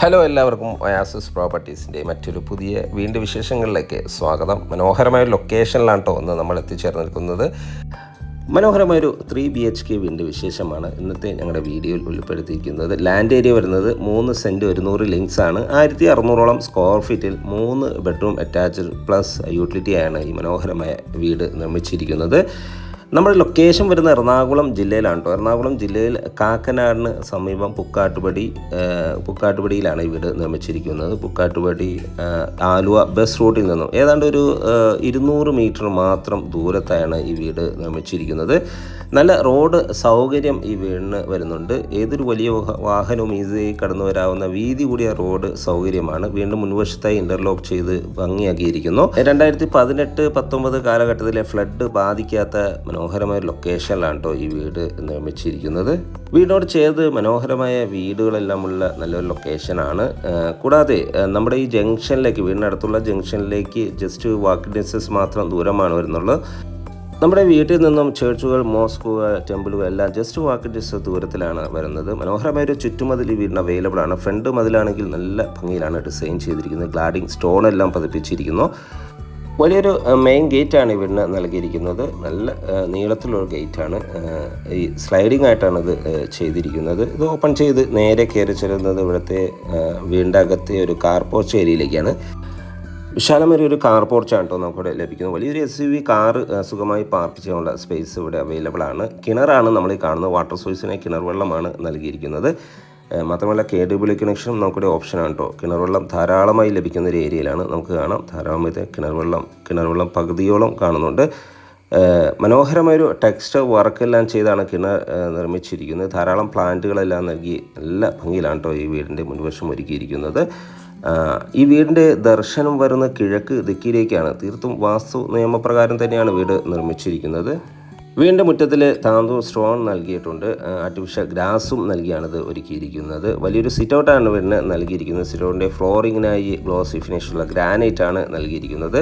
Hello, എല്ലാവർക്കും oasis പ്രോപ്പർട്ടീസിൻ്റെ മറ്റൊരു പുതിയ വീണ്ടും വിശേഷങ്ങളിലേക്ക് സ്വാഗതം. മനോഹരമായ ലൊക്കേഷനിലാണ് കേട്ടോ ഒന്ന് നമ്മൾ എത്തിച്ചേർന്നിരിക്കുന്നത്. മനോഹരമായൊരു 3 BHK വീണ്ടും വിശേഷമാണ് ഇന്നത്തെ ഞങ്ങളുടെ വീഡിയോയിൽ ഉൾപ്പെടുത്തിയിരിക്കുന്നത്. ലാൻഡ് ഏരിയ വരുന്നത് 3 സെൻറ്റ് 100 ലിങ്ക്സ് ആണ്. 1600ഓളം സ്ക്വയർ ഫീറ്റിൽ 3 ബെഡ്റൂം അറ്റാച്ച്ഡ് പ്ലസ് യൂട്ടിലിറ്റിയാണ് ഈ മനോഹരമായ വീട് നിർമ്മിച്ചിരിക്കുന്നത്. നമ്മുടെ ലൊക്കേഷൻ വരുന്ന എറണാകുളം ജില്ലയിലാണ് കേട്ടോ. എറണാകുളം ജില്ലയിൽ കാക്കനാടിന് സമീപം പുക്കാട്ടുപടിയിലാണ് ഈ വീട് നിർമ്മിച്ചിരിക്കുന്നത്. പുക്കാട്ടുപടി ആലുവ ബസ് റൂട്ടിൽ നിന്നും ഏതാണ്ട് ഒരു 200 മീറ്റർ മാത്രം ദൂരത്തായാണ് ഈ വീട് നിർമ്മിച്ചിരിക്കുന്നത്. നല്ല റോഡ് സൗകര്യം ഈ വീടിന് വരുന്നുണ്ട്. ഏതൊരു വലിയ വാഹനവും ഈസിയായി കടന്നു വരാവുന്ന വീതി കൂടിയ റോഡ് സൗകര്യമാണ്. വീണ്ടും മുൻവശത്തായി ഇൻ്റർലോക്ക് ചെയ്ത് ഭംഗിയാക്കിയിരിക്കുന്നു. 2018-19 കാലഘട്ടത്തിലെ ഫ്ലഡ് ബാധിക്കാത്ത മനോഹരമായ ലൊക്കേഷനിലാണ് കേട്ടോ ഈ വീട് നിർമ്മിച്ചിരിക്കുന്നത്. വീടിനോട് ചേർന്ന് മനോഹരമായ വീടുകളെല്ലാമുള്ള നല്ലൊരു ലൊക്കേഷനാണ്. കൂടാതെ നമ്മുടെ ഈ ജംഗ്ഷനിലേക്ക്, വീടിനടുത്തുള്ള ജംഗ്ഷനിലേക്ക് ജസ്റ്റ് വാക്ക് ഡിസ്റ്റൻസ് മാത്രം ദൂരമാണ് വരുന്നുള്ളൂ. നമ്മുടെ വീട്ടിൽ നിന്നും ചേർച്ചുകൾ, മോസ്കുകൾ, ടെമ്പിളുകൾ എല്ലാം ജസ്റ്റ് വാക്ക് ഡിസ്റ്റൻസ് ദൂരത്തിലാണ് വരുന്നത്. മനോഹരമായൊരു ചുറ്റുമതിൽ ഈ വീടിന് അവൈലബിൾ ആണ്. ഫ്രണ്ട് മതിലാണെങ്കിൽ നല്ല ഭംഗിയിലാണ് ഡിസൈൻ ചെയ്തിരിക്കുന്നത്. ഗ്ലാഡിങ് സ്റ്റോണെല്ലാം പതിപ്പിച്ചിരിക്കുന്നു. വലിയൊരു മെയിൻ ഗേറ്റാണ് ഈ വീടിന് നൽകിയിരിക്കുന്നത്. നല്ല നീളത്തിലുള്ള ഗേറ്റാണ്. ഈ സ്ലൈഡിംഗ് ആയിട്ടാണ് ഇത് ചെയ്തിരിക്കുന്നത്. ഇത് ഓപ്പൺ ചെയ്ത് നേരെ കയറി ചെല്ലുന്നത് ഇവിടുത്തെ വീടിൻ്റെ അകത്തെ ഒരു കാർ പോർച്ച് ഏരിയയിലേക്കാണ്. വിശാലമായ ഒരു കാർ പോർച്ചാണ് കേട്ടോ നമുക്കിവിടെ ലഭിക്കുന്നത്. വലിയൊരു SUV കാറ് സുഖമായി പാർക്ക് ചെയ്യാനുള്ള സ്പേസ് ഇവിടെ അവൈലബിൾ ആണ്. കിണറാണ് നമ്മൾ ഈ കാണുന്നത്. വാട്ടർ സോഴ്സിനെ കിണർ വെള്ളമാണ് നൽകിയിരിക്കുന്നത്. മാത്രമല്ല KWB കണക്ഷനും നമുക്കിവിടെ ഓപ്ഷനാണ് കേട്ടോ. കിണർ വെള്ളം ധാരാളമായി ലഭിക്കുന്ന ഒരു ഏരിയയിലാണ്. നമുക്ക് കാണാം ധാരാളമായി കിണർ വെള്ളം പകുതിയോളം കാണുന്നുണ്ട്. മനോഹരമായൊരു ടെക്സ്റ്റർ വർക്കെല്ലാം ചെയ്താണ് കിണർ നിർമ്മിച്ചിരിക്കുന്നത്. ധാരാളം പ്ലാന്റുകളെല്ലാം നൽകി നല്ല ഭംഗിയിലാണ് കേട്ടോ ഈ വീടിൻ്റെ മുൻവശം ഒരുക്കിയിരിക്കുന്നത്. ഈ വീടിൻ്റെ ദർശനം വരുന്ന കിഴക്ക് ദിക്കിലേക്കാണ്. തീർത്തും വാസ്തു നിയമപ്രകാരം തന്നെയാണ് വീട് നിർമ്മിച്ചിരിക്കുന്നത്. വീടിൻ്റെ മുറ്റത്തിൽ താന്തൂർ സ്റ്റോൺ നൽകിയിട്ടുണ്ട്. ആർട്ടിഫിഷ്യൽ ഗ്രാസും നൽകിയാണിത് ഒരുക്കിയിരിക്കുന്നത്. വലിയൊരു സിറ്റൗട്ടാണ് വീടിന് നൽകിയിരിക്കുന്നത്. സിറ്റൗട്ടിൻ്റെ ഫ്ലോറിങ്ങിനായി ഗ്ലോസി ഫിനിഷുള്ള ഗ്രാനൈറ്റാണ് നൽകിയിരിക്കുന്നത്.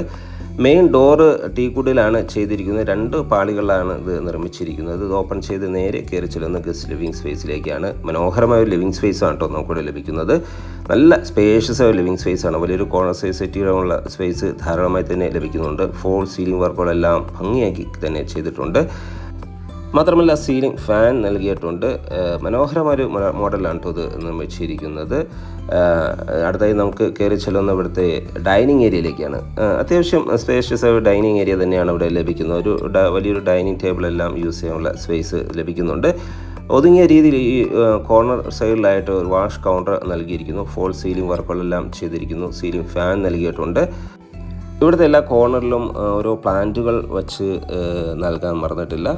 മെയിൻ ഡോറ് ടീക്കുഡിലാണ് ചെയ്തിരിക്കുന്നത്. 2 പാളികളിലാണ് ഇത് നിർമ്മിച്ചിരിക്കുന്നത്. ഇത് ഓപ്പൺ ചെയ്ത് നേരെ കയറി ചെല്ലുന്ന ഗസ്റ്റ് ലിവിങ് സ്പേസിലേക്കാണ്. മനോഹരമായ ഒരു ലിവിങ് സ്പേസ് ആണ് കേട്ടോ നമുക്കിവിടെ ലഭിക്കുന്നത്. നല്ല സ്പേഷ്യസ് ആയ ലിവിങ് സ്പേസ് ആണ്. വലിയൊരു കോർണർ സൈസ് സെറ്റിയിലുള്ള സ്പേസ് ധാരാളമായി തന്നെ ലഭിക്കുന്നുണ്ട്. ഫോൾ സീലിംഗ് വർക്കുകളെല്ലാം ഭംഗിയാക്കി തന്നെ ചെയ്തിട്ടുണ്ട്. മാത്രമല്ല സീലിംഗ് ഫാൻ നൽകിയിട്ടുണ്ട്. മനോഹരമായൊരു മോഡലാണ് കേട്ടോ ഇത് നിർമ്മിച്ചിരിക്കുന്നത്. അടുത്തായി നമുക്ക് കയറി ചെല്ലുന്ന ഇവിടുത്തെ ഡൈനിങ് ഏരിയയിലേക്കാണ്. അത്യാവശ്യം സ്പേഷ്യസ് ആയ ഡൈനിങ് ഏരിയ തന്നെയാണ് ഇവിടെ ലഭിക്കുന്നത്. വലിയൊരു ഡൈനിങ് ടേബിളെല്ലാം യൂസ് ചെയ്യാനുള്ള സ്പേസ് ലഭിക്കുന്നുണ്ട്. ഒതുങ്ങിയ രീതിയിൽ ഈ കോർണർ സൈഡിലായിട്ട് ഒരു വാഷ് കൗണ്ടർ നൽകിയിരിക്കുന്നു. ഫോൾ സീലിംഗ് വർക്കുകളെല്ലാം ചെയ്തിരിക്കുന്നു. സീലിംഗ് ഫാൻ നൽകിയിട്ടുണ്ട്. ഇവിടുത്തെ എല്ലാ കോർണറിലും ഓരോ പ്ലാന്റുകൾ വച്ച് നൽകാൻ മറന്നിട്ടില്ല.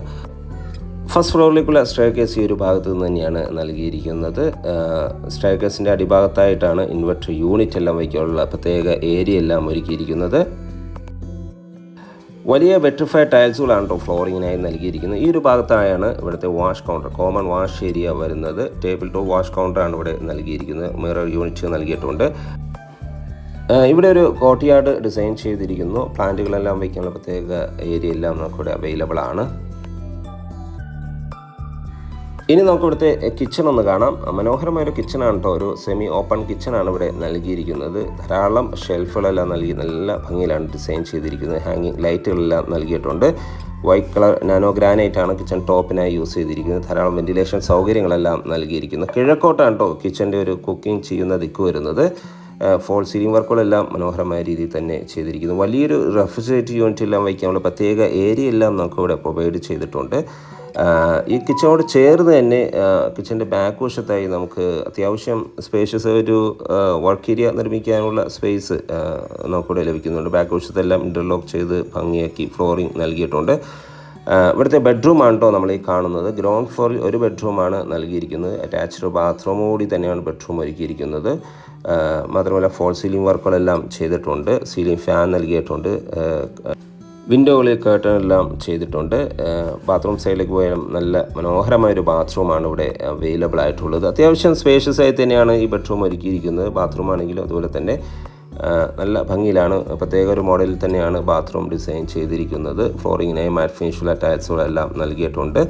ഫസ്റ്റ് ഫ്ലോറിലേക്കുള്ള സ്റ്റെയർകേസ് ഈ ഒരു ഭാഗത്ത് നിന്ന് തന്നെയാണ് നൽകിയിരിക്കുന്നത്. സ്റ്റെയർകേസിൻ്റെ അടിഭാഗത്തായിട്ടാണ് ഇൻവെർട്ടർ യൂണിറ്റ് എല്ലാം വയ്ക്കാനുള്ള പ്രത്യേക ഏരിയ എല്ലാം ഒരുക്കിയിരിക്കുന്നത്. വലിയ വെട്രിഫൈഡ് ടൈൽസുകളാണ് കേട്ടോ ഫ്ലോറിങ്ങിനായി നൽകിയിരിക്കുന്നത്. ഈ ഒരു ഭാഗത്തായാണ് ഇവിടുത്തെ wash counter, common wash area വരുന്നത്. ടേബിൾ ടോപ്പ് വാഷ് കൗണ്ടറാണ് ഇവിടെ നൽകിയിരിക്കുന്നത്. മിറർ യൂണിറ്റ് നൽകിയിട്ടുണ്ട്. ഇവിടെ ഒരു കോർട്ട്യാർഡ് ഡിസൈൻ ചെയ്തിരിക്കുന്നു. പ്ലാന്റുകളെല്ലാം വയ്ക്കാനുള്ള പ്രത്യേക ഏരിയ എല്ലാം നമുക്കിവിടെ അവൈലബിൾ ആണ്. ഇനി നമുക്ക് ഇവിടുത്തെ കിച്ചൺ ഒന്ന് കാണാം. മനോഹരമായൊരു കിച്ചണാണ് കേട്ടോ. ഒരു സെമി ഓപ്പൺ കിച്ചണാണ് ഇവിടെ നൽകിയിരിക്കുന്നത്. ധാരാളം ഷെൽഫുകളെല്ലാം നൽകി നല്ല ഭംഗിയിലാണ് ഡിസൈൻ ചെയ്തിരിക്കുന്നത്. ഹാങ്ങിങ് ലൈറ്റുകളെല്ലാം നൽകിയിട്ടുണ്ട്. വൈറ്റ് കളർ നാനോ ഗ്രാനൈറ്റാണ് കിച്ചൺ ടോപ്പിനായി യൂസ് ചെയ്തിരിക്കുന്നത്. ധാരാളം വെന്റിലേഷൻ സൗകര്യങ്ങളെല്ലാം നൽകിയിരിക്കുന്നത്. കിഴക്കോട്ടാണ് കേട്ടോ കിച്ചൻ്റെ ഒരു കുക്കിംഗ് ചെയ്യുന്ന ദിക്ക് വരുന്നത്. ഫോൾ സീലിംഗ് വർക്കുകളെല്ലാം മനോഹരമായ രീതിയിൽ തന്നെ ചെയ്തിരിക്കുന്നു. വലിയൊരു റെഫ്രിജറേറ്റർ യൂണിറ്റ് എല്ലാം വയ്ക്കാനുള്ള പ്രത്യേക ഏരിയ എല്ലാം നമുക്കിവിടെ പ്രൊവൈഡ് ചെയ്തിട്ടുണ്ട്. ഈ കിച്ചണോട് ചേർന്ന് തന്നെ കിച്ചൻ്റെ ബാക്ക് വശത്തായി നമുക്ക് അത്യാവശ്യം സ്പേഷ്യസ് ഒരു വർക്ക് ഏരിയ നിർമ്മിക്കാനുള്ള സ്പേസ് നമുക്കിവിടെ ലഭിക്കുന്നുണ്ട്. ബാക്ക് വശത്തെല്ലാം ഇൻ്റർലോക്ക് ചെയ്ത് ഭംഗിയാക്കി ഫ്ലോറിംഗ് നൽകിയിട്ടുണ്ട്. ഇവിടുത്തെ ബെഡ്റൂമാണ് കേട്ടോ നമ്മൾ ഈ കാണുന്നത്. ഗ്രൗണ്ട് ഫ്ലോറിൽ ഒരു ബെഡ്റൂമാണ് നൽകിയിരിക്കുന്നത്. അറ്റാച്ച്ഡ് ബാത്റൂമോടി തന്നെയാണ് ബെഡ്റൂം ഒരുക്കിയിരിക്കുന്നത്. മാത്രമല്ല ഫോൾ സീലിംഗ് വർക്കുകളെല്ലാം ചെയ്തിട്ടുണ്ട്. സീലിംഗ് ഫാൻ നൽകിയിട്ടുണ്ട്. വിൻഡോകളിൽ കേർട്ടൺ എല്ലാം ചെയ്തിട്ടുണ്ട്. ബാത്റൂം സൈഡിലേക്ക് പോയാലും നല്ല മനോഹരമായൊരു ബാത്റൂമാണ് ഇവിടെ അവൈലബിൾ ആയിട്ടുള്ളത്. അത്യാവശ്യം സ്പേഷ്യസ് ആയി തന്നെയാണ് ഈ ബെഡ്റൂം ഒരുക്കിയിരിക്കുന്നത്. ബാത്റൂം ആണെങ്കിലും അതുപോലെ തന്നെ നല്ല ഭംഗിയിലാണ്. പ്രത്യേക ഒരു മോഡലിൽ തന്നെയാണ് ബാത്റൂം ഡിസൈൻ ചെയ്തിരിക്കുന്നത്. ഫ്ലോറിങ്ങിനായി മാറ്റ് ഫിനിഷുള്ള ടൈൽസുകളെല്ലാം നൽകിയിട്ടുണ്ട്.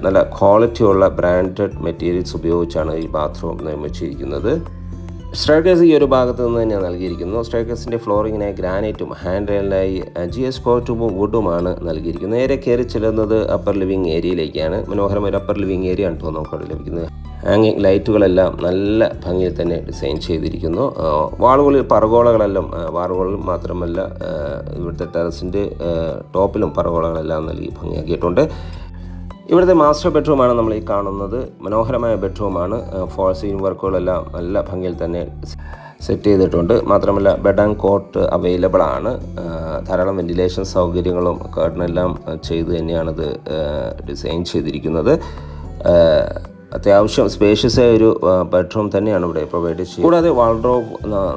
നല്ല ക്വാളിറ്റിയുള്ള ബ്രാൻഡഡ് മെറ്റീരിയൽസ് ഉപയോഗിച്ചാണ് ഈ ബാത്റൂം നിർമ്മിച്ചിരിക്കുന്നത്. സ്റ്റെയർകേസ് ഈ ഒരു ഭാഗത്ത് നിന്ന് തന്നെയാണ് നൽകിയിരിക്കുന്നു. സ്റ്റെയർകേസിൻ്റെ ഫ്ലോറിങ്ങിനായി ഗ്രാനൈറ്റും ഹാൻഡ് റെയിലിനായി GS4 ട്യൂബും വുഡുമാണ് നൽകിയിരിക്കുന്നത്. നേരെ കയറി ചെല്ലുന്നത് അപ്പർ ലിവിങ് ഏരിയയിലേക്കാണ്. മനോഹരമായ അപ്പർ ലിവിങ് ഏരിയ ആണ് കേട്ടോ നമുക്കവിടെ ലഭിക്കുന്നത്. ഹാങ്ങിങ് ലൈറ്റുകളെല്ലാം നല്ല ഭംഗിയിൽ തന്നെ ഡിസൈൻ ചെയ്തിരിക്കുന്നു. വാളുകളിൽ പറഗോളകളെല്ലാം വാറുകളിൽ മാത്രമല്ല ഇവിടുത്തെ ടെറസിൻ്റെ ടോപ്പിലും പറഗോളകളെല്ലാം നൽകി ഭംഗിയാക്കിയിട്ടുണ്ട്. ഇവിടുത്തെ മാസ്റ്റർ ബെഡ്റൂമാണ് നമ്മൾ ഈ കാണുന്നത്. മനോഹരമായ ബെഡ്റൂമാണ്. ഫോൾ സീലിംഗ് വർക്കുകളെല്ലാം നല്ല ഭംഗിയിൽ തന്നെ സെറ്റ് ചെയ്തിട്ടുണ്ട്. മാത്രമല്ല ബെഡ് ആൻഡ് കോട്ട് അവൈലബിൾ ആണ്. ധാരാളം വെന്റിലേഷൻ സൗകര്യങ്ങളും കർട്ടനെല്ലാം ചെയ്ത് തന്നെയാണിത് ഡിസൈൻ ചെയ്തിരിക്കുന്നത്. അത്യാവശ്യം സ്പേഷ്യസ് ആയ ഒരു ബെഡ്റൂം തന്നെയാണ് ഇവിടെ പ്രൊവൈഡ് ചെയ്യുന്നത്. കൂടാതെ വാൾഡ്രോബ്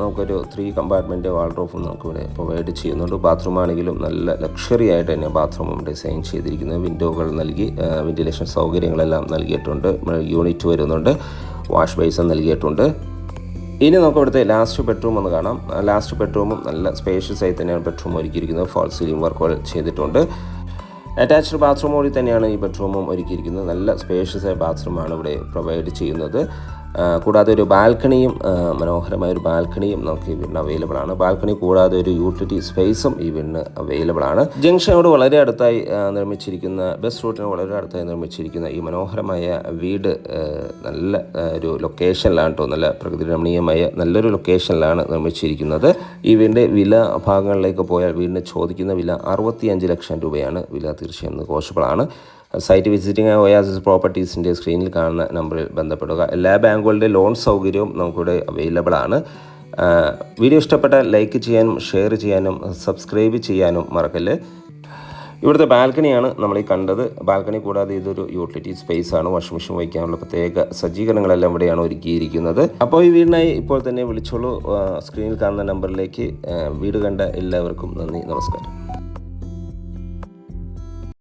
നമുക്കൊരു 3 കമ്പാർട്ട്മെൻറ്റ് വാൾഡ്രോബും നമുക്കിവിടെ പ്രൊവൈഡ് ചെയ്യുന്നുണ്ട്. ബാത്റൂം ആണെങ്കിലും നല്ല ലക്ഷറി ആയിട്ട് തന്നെ ബാത്റൂമും ഡിസൈൻ ചെയ്തിരിക്കുന്നത്. വിൻഡോകൾ നൽകി വെന്റിലേഷൻ സൗകര്യങ്ങളെല്ലാം നൽകിയിട്ടുണ്ട്. യൂണിറ്റ് വരുന്നുണ്ട്. വാഷ് ബേസിൻ നൽകിയിട്ടുണ്ട്. ഇനി നമുക്ക് ഇവിടുത്തെ ലാസ്റ്റ് ബെഡ്റൂം ഒന്ന് കാണാം. ലാസ്റ്റ് ബെഡ്റൂമും നല്ല സ്പേഷ്യസ് ആയി തന്നെയാണ് ബെഡ്റൂം ഒരുക്കിയിരിക്കുന്നത്. ഫോൾ സീലിംഗ് വർക്കുകൾ ചെയ്തിട്ടുണ്ട്. അറ്റാച്ച്ഡ് ബാത്റൂം കൂടി തന്നെയാണ് ഈ ബെഡ്റൂമും ഒരുക്കിയിരിക്കുന്നത്. നല്ല സ്പേഷ്യസ് ആയ ബാത്റൂമാണ് ഇവിടെ പ്രൊവൈഡ് ചെയ്യുന്നത്. കൂടാതെ ഒരു ബാൽക്കണിയും മനോഹരമായ ഒരു ബാൽക്കണിയും നമുക്ക് ഈ വീടിന് അവൈലബിൾ ആണ്. ബാൽക്കണി കൂടാതെ ഒരു യൂട്ടിലിറ്റി സ്പേസും ഈ വീടിന് അവൈലബിൾ ആണ്. ജംഗ്ഷനോട് വളരെ അടുത്തായി നിർമ്മിച്ചിരിക്കുന്ന ബസ് റൂട്ടിന് വളരെ അടുത്തായി നിർമ്മിച്ചിരിക്കുന്ന ഈ മനോഹരമായ വീട് നല്ല ഒരു ലൊക്കേഷനിലാണ് കേട്ടോ. നല്ല പ്രകൃതി രമണീയമായ നല്ലൊരു ലൊക്കേഷനിലാണ് നിർമ്മിച്ചിരിക്കുന്നത്. ഈ വീടിൻ്റെ വില ഭാഗങ്ങളിലേക്ക് പോയാൽ വീടിന് ചോദിക്കുന്ന വില 65 ലക്ഷം രൂപയാണ്. വില തീർച്ചയായും നെഗോഷ്യബിളാണ്. സൈറ്റ് വിസിറ്റിംഗ് ഒയാസിസ് പ്രോപ്പർട്ടീസിൻ്റെ സ്ക്രീനിൽ കാണുന്ന നമ്പറിൽ ബന്ധപ്പെടുക. എല്ലാ ബാങ്കുകളുടെ ലോൺ സൗകര്യവും നമുക്കിവിടെ അവൈലബിൾ ആണ്. വീഡിയോ ഇഷ്ടപ്പെട്ടാൽ ലൈക്ക് ചെയ്യാനും ഷെയർ ചെയ്യാനും സബ്സ്ക്രൈബ് ചെയ്യാനും മറക്കല്ലേ. ഇവിടുത്തെ ബാൽക്കണിയാണ് നമ്മൾ ഈ കണ്ടത്. ബാൽക്കണി കൂടാതെ ഇതൊരു യൂട്ടിലിറ്റി സ്പേസ് ആണ്. വാഷിംഗ് മെഷീൻ വയ്ക്കാനുള്ള പ്രത്യേക സജ്ജീകരണങ്ങളെല്ലാം ഇവിടെയാണ് ഒരുക്കിയിരിക്കുന്നത്. അപ്പോൾ ഈ വീടിനായി ഇപ്പോൾ തന്നെ വിളിച്ചോളൂ. സ്ക്രീനിൽ കാണുന്ന നമ്പറിലേക്ക്. വീട് കണ്ട എല്ലാവർക്കും നന്ദി, നമസ്കാരം.